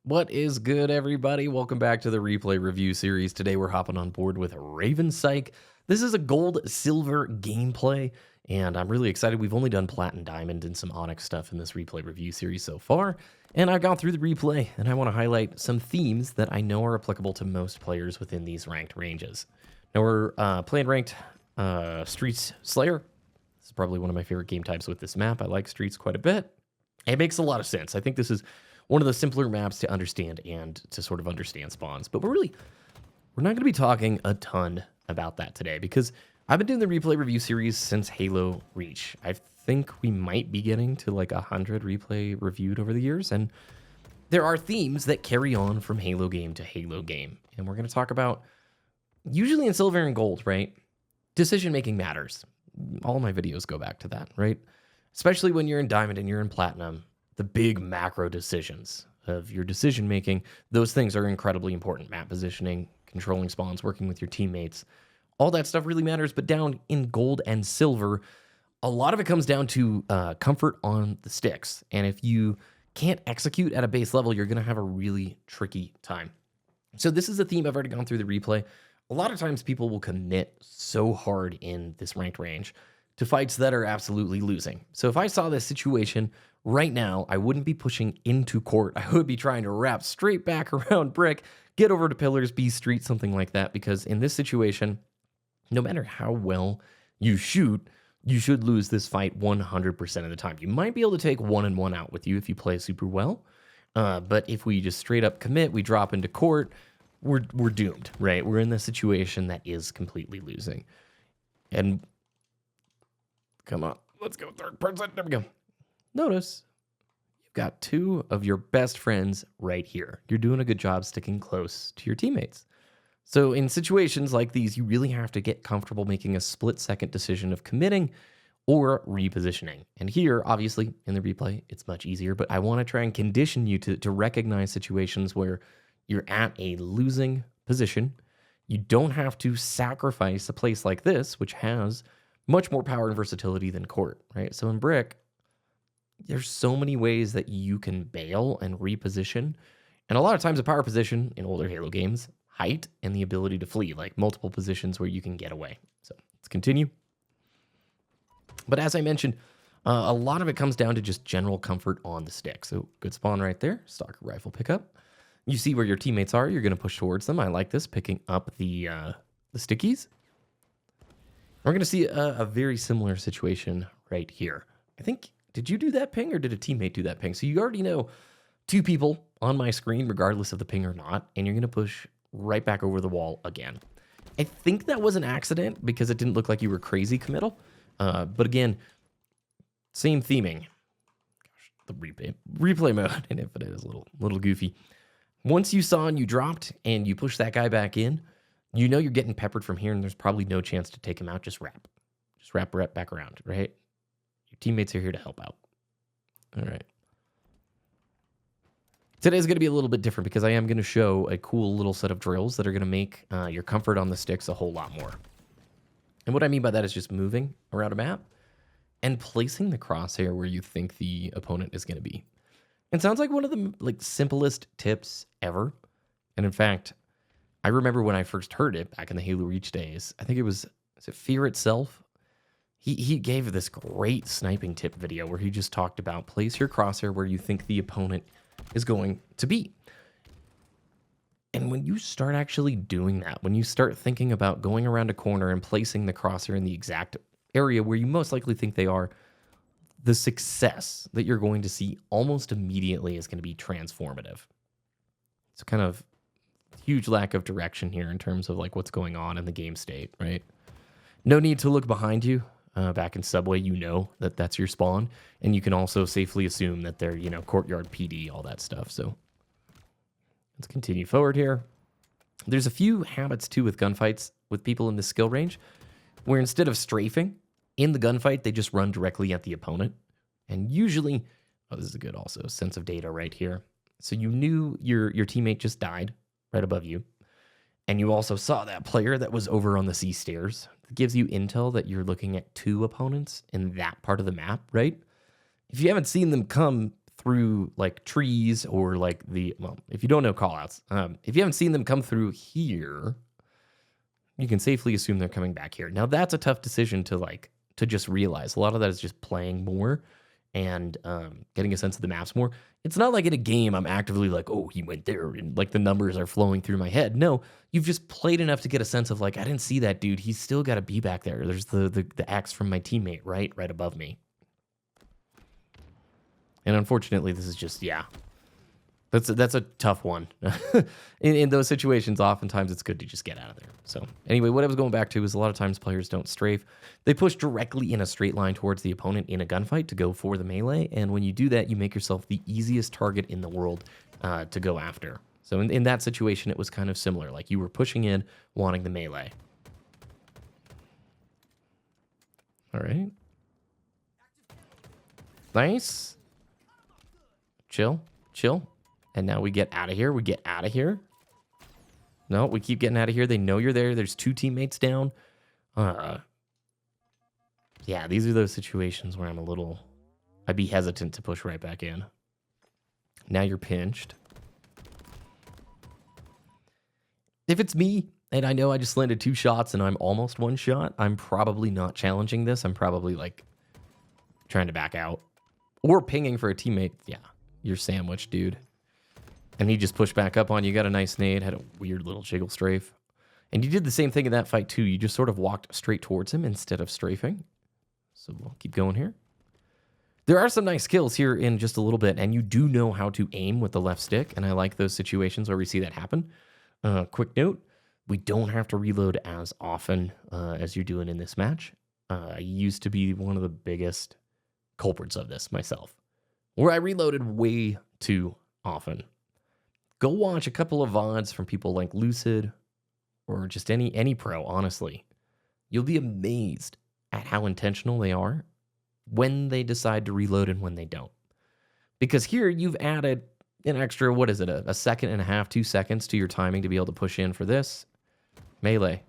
What is good, everybody? Welcome back to the replay review series. Today we're hopping on board with Raven Psych. This is a gold silver gameplay, and I'm really excited. We've only done plat and diamond and some onyx stuff in this replay review series so far, and I've gone through the replay, and I want to highlight some themes that I know are applicable to most players within these ranked ranges. Now we're playing ranked Streets Slayer. This is probably one of my favorite game types with this map. I like Streets quite a bit. It makes a lot of sense. I think this is one of the simpler maps to understand and to sort of understand spawns. But we're not going to be talking a ton about that today because I've been doing the replay review series since Halo Reach. I think we might be getting to like 100 replay reviewed over the years, and there are themes that carry on from Halo game to Halo game. And we're going to talk about, usually in silver and gold, right? Decision making matters. All my videos go back to that, right? Especially when you're in diamond and you're in platinum. The big macro decisions of your decision making, those things are incredibly important. Map positioning, controlling spawns, working with your teammates, all that stuff really matters. But down in gold and silver, a lot of it comes down to comfort on the sticks. And if you can't execute at a base level, you're going to have a really tricky time. So this is a theme I've already gone through the replay. A lot of times people will commit so hard in this ranked range to fights that are absolutely losing. So if I saw this situation right now, I wouldn't be pushing into court. I would be trying to wrap straight back around brick, get over to pillars, B street, something like that. Because in this situation, no matter how well you shoot, you should lose this fight 100% of the time. You might be able to take 1-1 out with you if you play super well. But if we just straight up commit, we drop into court, we're doomed, right? We're in the situation that is completely losing. And come on, let's go third person. There we go. Notice you've got two of your best friends right here. You're doing a good job sticking close to your teammates. So in situations like these, you really have to get comfortable making a split-second decision of committing or repositioning. And here, obviously, in the replay, it's much easier, but I want to try and condition you to recognize situations where you're at a losing position. You don't have to sacrifice a place like this, which has much more power and versatility than court, right? So in brick, there's so many ways that you can bail and reposition. And a lot of times a power position in older Halo games, height and the ability to flee, like multiple positions where you can get away. So let's continue. But as I mentioned, a lot of it comes down to just general comfort on the stick. So good spawn right there, stalker rifle pickup. You see where your teammates are, you're going to push towards them. I like this, picking up the stickies. We're going to see a very similar situation right here. I think, did you do that ping or did a teammate do that ping? So you already know two people on my screen, regardless of the ping or not, and you're going to push right back over the wall again. I think that was an accident because it didn't look like you were crazy committal. But again, same theming. Gosh, the replay mode in Infinite is a little goofy. Once you saw and you dropped and you push that guy back in, you know you're getting peppered from here and there's probably no chance to take him out. Just wrap. Just wrap back around, right? Your teammates are here to help out. All right. Today's going to be a little bit different because I am going to show a cool little set of drills that are going to make your comfort on the sticks a whole lot more. And what I mean by that is just moving around a map and placing the crosshair where you think the opponent is going to be. It sounds like one of the simplest tips ever. And in fact, I remember when I first heard it back in the Halo Reach days. I think is it Fear Itself? He gave this great sniping tip video where he just talked about place your crosshair where you think the opponent is going to be. And when you start actually doing that, when you start thinking about going around a corner and placing the crosshair in the exact area where you most likely think they are, the success that you're going to see almost immediately is going to be transformative. It's kind of huge lack of direction here in terms of what's going on in the game state, right? No need to look behind you. Back in Subway, you know that that's your spawn, and you can also safely assume that they're, courtyard PD, all that stuff. So let's continue forward here. There's a few habits too with gunfights with people in this skill range, where instead of strafing in the gunfight, they just run directly at the opponent. And usually, this is a good also sense of data right here. So you knew your teammate just died right above you. And you also saw that player that was over on the C stairs. It gives you intel that you're looking at two opponents in that part of the map, right? If you haven't seen them come through like trees or like well, if you don't know callouts, if you haven't seen them come through here, you can safely assume they're coming back here. Now that's a tough decision to just realize. A lot of that is just playing more and getting a sense of the maps more. It's not like in a game I'm actively like, oh, he went there, and like the numbers are flowing through my head. No, you've just played enough to get a sense of like, I didn't see that dude. He's still got to be back there. There's the axe from my teammate right above me. And unfortunately, this is just, yeah, that's a tough one. in those situations, oftentimes it's good to just get out of there. So anyway, what I was going back to is a lot of times players don't strafe. They push directly in a straight line towards the opponent in a gunfight to go for the melee. And when you do that, you make yourself the easiest target in the world to go after. So in that situation, it was kind of similar. Like you were pushing in, wanting the melee. All right. Nice. Chill. And now we get out of here. No, we keep getting out of here. They know you're there. There's 2 teammates down. Yeah, these are those situations where I'd be hesitant to push right back in. Now you're pinched. If it's me, and I know I just landed 2 shots and I'm almost 1 shot, I'm probably not challenging this. I'm probably like trying to back out. Or pinging for a teammate. Yeah. You're sandwiched, dude. And he just pushed back up on you. Got a nice nade. Had a weird little jiggle strafe. And you did the same thing in that fight, too. You just sort of walked straight towards him instead of strafing. So we'll keep going here. There are some nice kills here in just a little bit. And you do know how to aim with the left stick. And I like those situations where we see that happen. Quick note. We don't have to reload as often as you're doing in this match. I used to be one of the biggest culprits of this myself, where I reloaded way too often. Go watch a couple of VODs from people like Lucid or just any pro, honestly. You'll be amazed at how intentional they are when they decide to reload and when they don't. Because here you've added an extra, what is it, a second and a half, 2 seconds to your timing to be able to push in for this. Melee.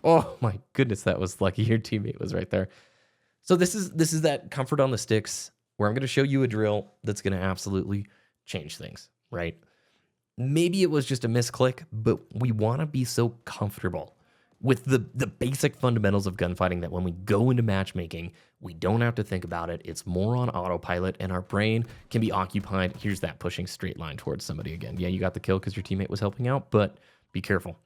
Oh my goodness, that was lucky your teammate was right there. So this is that comfort on the sticks where I'm going to show you a drill that's going to absolutely change things, right? Maybe it was just a misclick, but we want to be so comfortable with the basic fundamentals of gunfighting that when we go into matchmaking, we don't have to think about it. It's more on autopilot, and our brain can be occupied. Here's that pushing straight line towards somebody again. Yeah, you got the kill because your teammate was helping out, but be careful.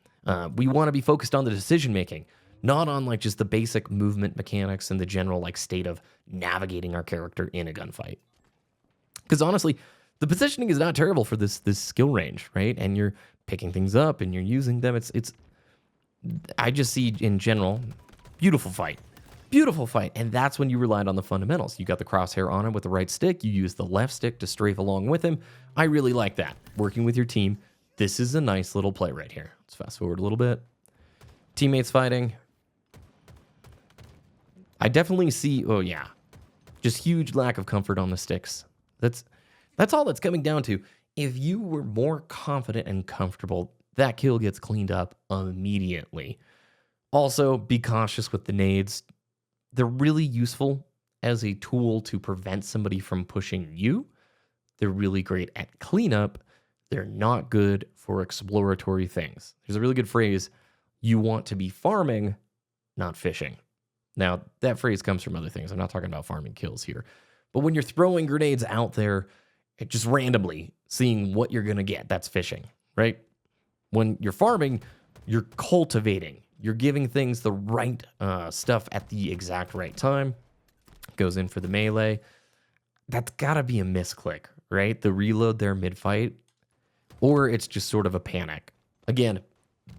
We want to be focused on the decision making, not on like just the basic movement mechanics and the general like state of navigating our character in a gunfight. Because honestly, the positioning is not terrible for this skill range, right? And you're picking things up and you're using them. It's I just see in general, beautiful fight. And that's when you relied on the fundamentals. You got the crosshair on him with the right stick. You use the left stick to strafe along with him. I really like that. Working with your team. This is a nice little play right here. Let's fast forward a little bit. Teammates fighting. I definitely see, oh yeah, just huge lack of comfort on the sticks. That's all that's coming down to. If you were more confident and comfortable, that kill gets cleaned up immediately. Also, be cautious with the nades. They're really useful as a tool to prevent somebody from pushing you. They're really great at cleanup. They're not good for exploratory things. There's a really good phrase, you want to be farming, not fishing. Now, that phrase comes from other things. I'm not talking about farming kills here. But when you're throwing grenades out there, just randomly seeing what you're going to get, that's fishing, right? When you're farming, you're cultivating. You're giving things the right stuff at the exact right time. Goes in for the melee. That's got to be a misclick, right? The reload there mid-fight. Or it's just sort of a panic. Again,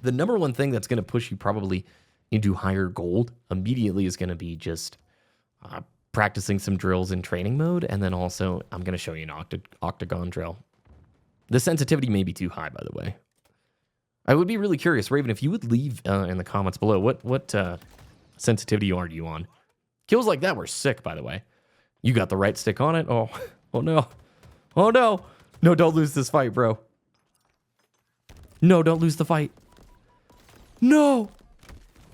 the number one thing that's going to push you probably into higher gold immediately is going to be just practicing some drills in training mode. And then also, I'm going to show you an octagon drill. The sensitivity may be too high, by the way. I would be really curious, Raven, if you would leave in the comments below, what sensitivity are you on? Kills like that were sick, by the way. You got the right stick on it. Oh no. Oh no. No, don't lose this fight, bro. No, don't lose the fight. No.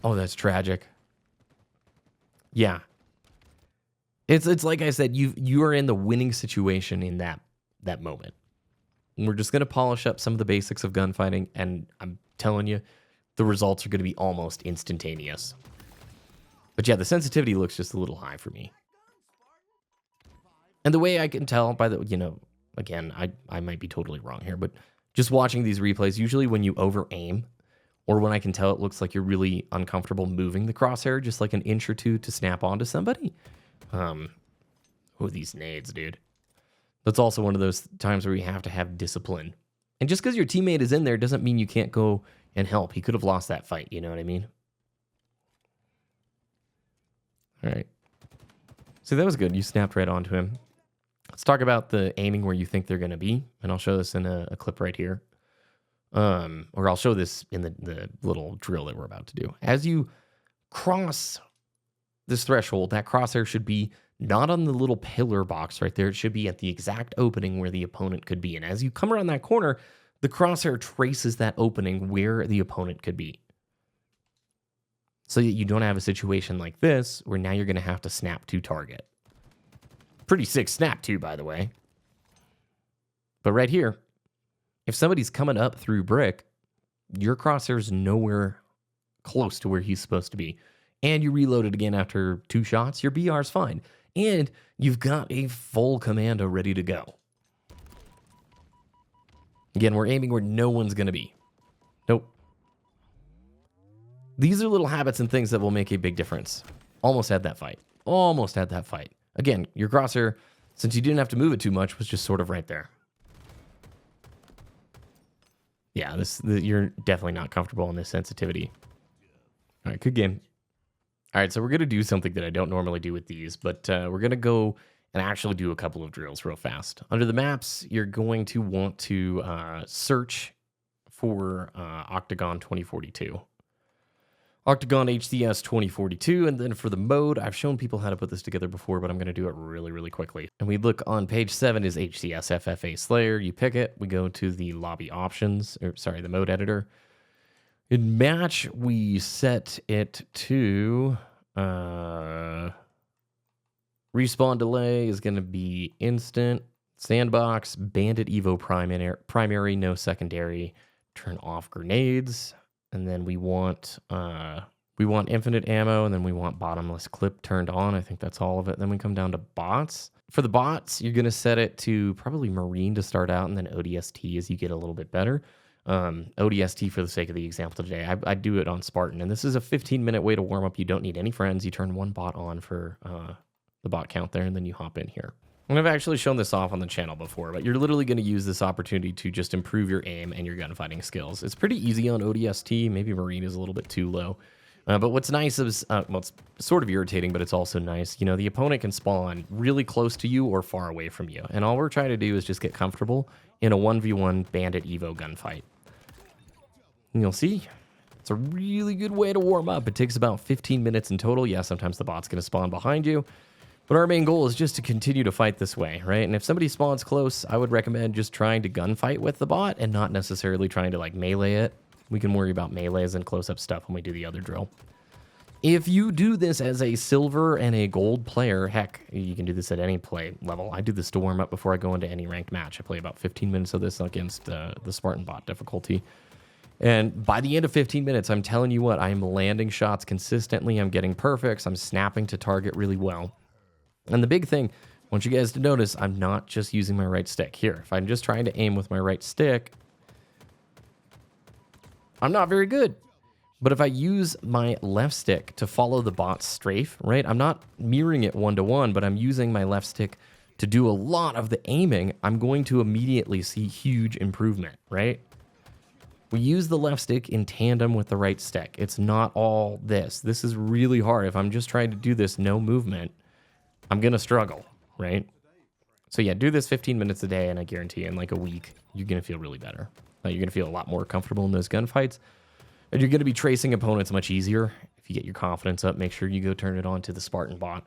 Oh, that's tragic. Yeah. It's like I said, you are in the winning situation in that moment. We're just gonna polish up some of the basics of gunfighting, and I'm telling you, the results are gonna be almost instantaneous. But yeah, the sensitivity looks just a little high for me. And the way I can tell by the, again, I might be totally wrong here, but just watching these replays, usually when you over aim, or when I can tell it looks like you're really uncomfortable moving the crosshair just like an inch or two to snap onto somebody. These nades, dude. That's also one of those times where you have to have discipline. And just because your teammate is in there doesn't mean you can't go and help. He could have lost that fight, you know what I mean? All right. So that was good. You snapped right onto him. Let's talk about the aiming where you think they're going to be. And I'll show this in a clip right here. Or I'll show this in the little drill that we're about to do. As you cross this threshold, that crosshair should be not on the little pillar box right there. It should be at the exact opening where the opponent could be. And as you come around that corner, the crosshair traces that opening where the opponent could be. So that you don't have a situation like this where now you're going to have to snap to target. Pretty sick snap too, by the way. But right here, if somebody's coming up through brick, your crosshair's nowhere close to where he's supposed to be. And you reload it again after 2 shots, your BR's fine. And you've got a full commando ready to go. Again, we're aiming where no one's going to be. Nope. These are little habits and things that will make a big difference. Almost had that fight. Almost had that fight. Again, your crosshair, since you didn't have to move it too much, was just sort of right there. Yeah, you're definitely not comfortable in this sensitivity. All right, good game. All right, so we're going to do something that I don't normally do with these, but we're going to go and actually do a couple of drills real fast. Under the maps, you're going to want to search for Octagon 2042. Octagon HCS 2042, and then for the mode, I've shown people how to put this together before, but I'm going to do it really, really quickly. And we look on page 7 is HCS FFA Slayer. You pick it. We go to the lobby options, or sorry, the mode editor. In match, we set it to respawn delay is going to be instant. Sandbox, bandit evo primary, no secondary. Turn off grenades. And then we want infinite ammo, and then we want bottomless clip turned on. I think that's all of it. Then we come down to bots. For the bots, you're going to set it to probably Marine to start out, and then ODST as you get a little bit better. ODST for the sake of the example today. I do it on Spartan, and this is a 15-minute way to warm up. You don't need any friends. You turn 1 bot on for the bot count there, and then you hop in here. And I've actually shown this off on the channel before, but you're literally going to use this opportunity to just improve your aim and your gunfighting skills. It's pretty easy on ODST. Maybe Marine is a little bit too low. But what's nice is, well, it's sort of irritating, but it's also nice. You know, the opponent can spawn really close to you or far away from you. And all we're trying to do is just get comfortable in a 1v1 bandit evo gunfight. And you'll see, it's a really good way to warm up. It takes about 15 minutes in total. Yeah, sometimes the bot's going to spawn behind you. But our main goal is just to continue to fight this way, right? And if somebody spawns close, I would recommend just trying to gunfight with the bot and not necessarily trying to like melee it. We can worry about melees and close-up stuff when we do the other drill. If you do this as a silver and a gold player, heck, you can do this at any play level. I do this to warm up before I go into any ranked match. I play about 15 minutes of this against the Spartan bot difficulty. And by the end of 15 minutes, I'm telling you what, I'm landing shots consistently. I'm getting perfects. I'm snapping to target really well. And the big thing, I want you guys to notice, I'm not just using my right stick. Here, if I'm just trying to aim with my right stick, I'm not very good. But if I use my left stick to follow the bot's strafe, right? I'm not mirroring it one-to-one, but I'm using my left stick to do a lot of the aiming. I'm going to immediately see huge improvement, right? We use the left stick in tandem with the right stick. It's not all this. This is really hard. If I'm just trying to do this no movement, I'm going to struggle, right? So yeah, do this 15 minutes a day, and I guarantee you in like a week, you're going to feel really better. You're going to feel a lot more comfortable in those gunfights. And you're going to be tracing opponents much easier. If you get your confidence up, make sure you go turn it on to the Spartan bot.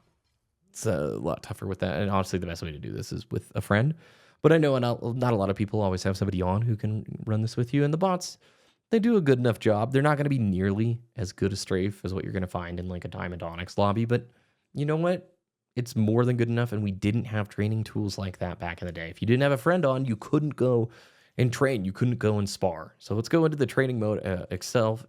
It's a lot tougher with that. And honestly, the best way to do this is with a friend. But I know not a lot of people always have somebody on who can run this with you. And the bots, they do a good enough job. They're not going to be nearly as good a strafe as what you're going to find in like a Diamond Onyx lobby. But you know what? it's more than good enough, and we didn't have training tools like that back in the day. If you didn't have a friend on, you couldn't go and train. You couldn't go and spar. So let's go into the training mode itself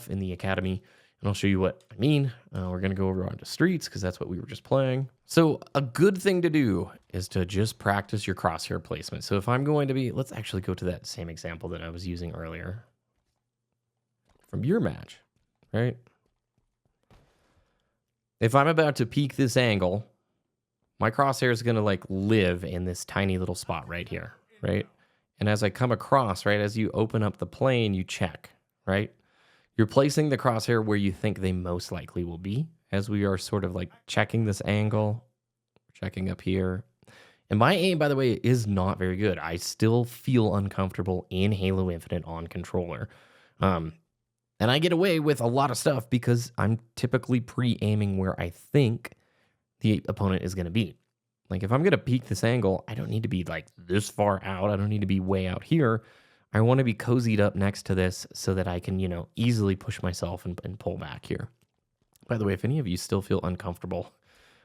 in the academy, and I'll show you what I mean. We're going to go over onto streets because that's what we were just playing. So a good thing to do is to just practice your crosshair placement. So if I'm going to be, let's actually go to that same example that I was using earlier from your match, right? If I'm about to peek this angle, my crosshair is going to like live in this tiny little spot right here, right? And as I come across, right, as you open up the plane, you check, right? You're placing the crosshair where you think they most likely will be, as we are sort of like checking this angle, checking up here. And my aim, by the way, is not very good. I still feel uncomfortable in Halo Infinite on controller. And I get away with a lot of stuff because I'm typically pre-aiming where I think the opponent is going to be. Like if I'm going to peek this angle, I don't need to be like this far out. I don't need to be way out here. I want to be cozied up next to this so that I can, you know, easily push myself and pull back here. By the way, if any of you still feel uncomfortable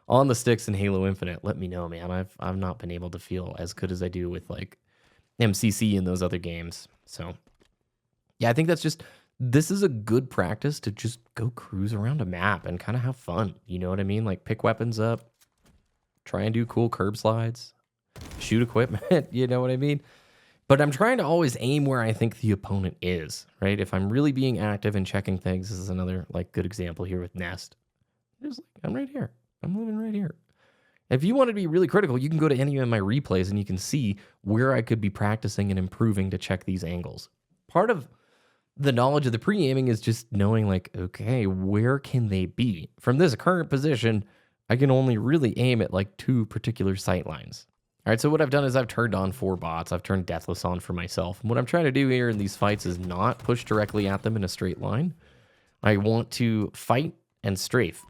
on the sticks in Halo Infinite, let me know, man. I've not been able to feel as good as I do with like MCC and those other games. So yeah, I think this is a good practice to just go cruise around a map and kind of have fun. You know what I mean? Like pick weapons up, try and do cool curb slides, shoot equipment, you know what I mean? But I'm trying to always aim where I think the opponent is, right? If I'm really being active and checking things, this is another like good example here with Nest. Just like, I'm right here. I'm living right here. If you want to be really critical, you can go to any of my replays and you can see where I could be practicing and improving to check these angles. Part of the knowledge of the pre-aiming is just knowing like, okay, where can they be? From this current position, I can only really aim at like 2 particular sight lines. All right, so what I've done is I've turned on 4 bots. I've turned Deathless on for myself. And what I'm trying to do here in these fights is not push directly at them in a straight line. I want to fight and strafe.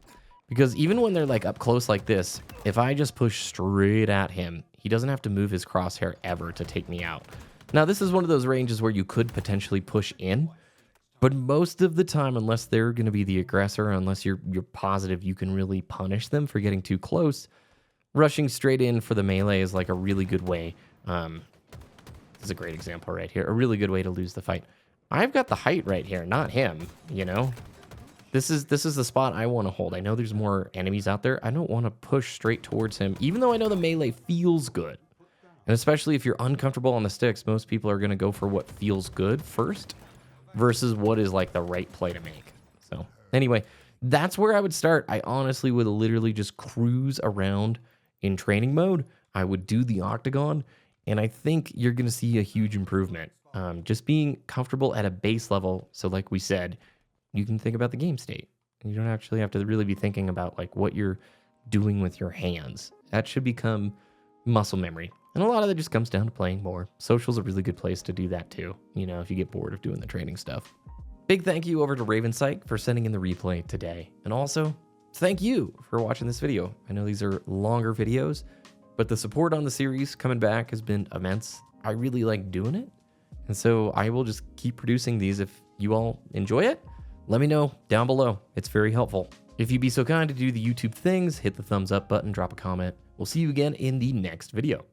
Because even when they're like up close like this, if I just push straight at him, he doesn't have to move his crosshair ever to take me out. Now, this is one of those ranges where you could potentially push in. But most of the time, unless they're going to be the aggressor, unless you're positive you can really punish them for getting too close, rushing straight in for the melee is like a really good way. This is a great example right here. A really good way to lose the fight. I've got the height right here, not him, you know? This is the spot I want to hold. I know there's more enemies out there. I don't want to push straight towards him, even though I know the melee feels good. And especially if you're uncomfortable on the sticks, most people are going to go for what feels good first versus what is like the right play to make. So anyway, that's where I would start. I honestly would literally just cruise around in training mode. I would do the octagon, and I think you're going to see a huge improvement. Just being comfortable at a base level. So like we said, you can think about the game state. You don't actually have to really be thinking about like what you're doing with your hands. That should become muscle memory. And a lot of that just comes down to playing more. Social's a really good place to do that too, you know, if you get bored of doing the training stuff. Big thank you over to Raven Psych for sending in the replay today. And also, thank you for watching this video. I know these are longer videos, but the support on the series coming back has been immense. I really like doing it. And so I will just keep producing these. If you all enjoy it, let me know down below. It's very helpful. If you'd be so kind to do the YouTube things, hit the thumbs up button, drop a comment. We'll see you again in the next video.